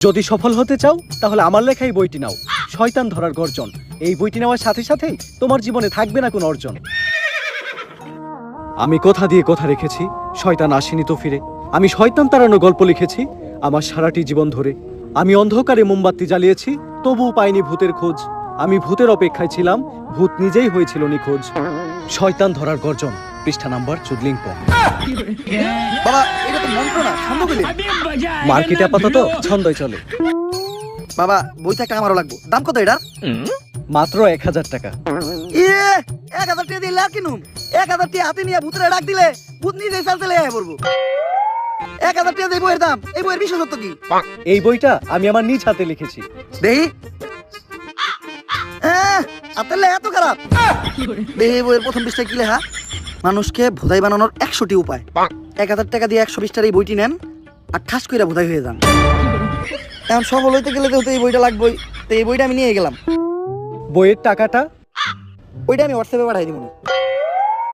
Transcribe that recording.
যদি সফল হতে চাও তাহলে আমার লেখা এই বইটি নাও, শয়তান ধরার গর্জন। এই বইটি নেওয়ার সাথে সাথেই তোমার জীবনে থাকবে না কোনো অর্জন। আমি কথা দিয়ে কথা রেখেছি, শয়তান আসেনি তো ফিরে। আমি শয়তান তাড়ানো গল্প লিখেছি আমার সারাটি জীবন ধরে। আমি অন্ধকারে মোমবাতি জ্বালিয়েছি, তবুও পাইনি ভূতের খোঁজ। আমি ভূতের অপেক্ষায় ছিলাম, ভূত নিজেই হয়েছিল নিখোঁজ। শয়তান ধরার গর্জন, পৃষ্ঠা নাম্বার চুদলিংপং। বাবা এটা তো মন্ত্র না, ছন্দ বলে। মার্কেটে আপাতত ছন্দই চলে। বাবা বইটা একটা আমারও লাগবো। দাম কত এটার? মাত্র 1000 টাকা। 1000 টাকা দিলে আর কিনুম? 1000 টাকা হাতে নিয়ে ভূতরে ডাক দিলে ভূত নিজেই চালতে আয় পড়বো। 1000 টাকা দিয়ে বইয়ের দাম, এই বইয়ের বিশেষত্ব কি? এই বইটা আমি আমার নিজ হাতে লিখেছি। দেহি আপনার এত খারাপ। দেহি বইয়ের প্রথম পৃষ্ঠায় কি লেখা? মানুষকে ভোদাই বানানোর 100টি উপায়। 1000 টাকা দিয়ে 100 পৃষ্ঠার এই বইটি নেন আর ঠাস কইরা ভোদাই হয়ে যান। এখন সফল হইতে গেলে তো এই বইটা লাগবেই। তো এই বইটা আমি নিয়ে গেলাম। বইয়ের টাকাটা ওইটা আমি হোয়াটসঅ্যাপে পাঠাই দিব।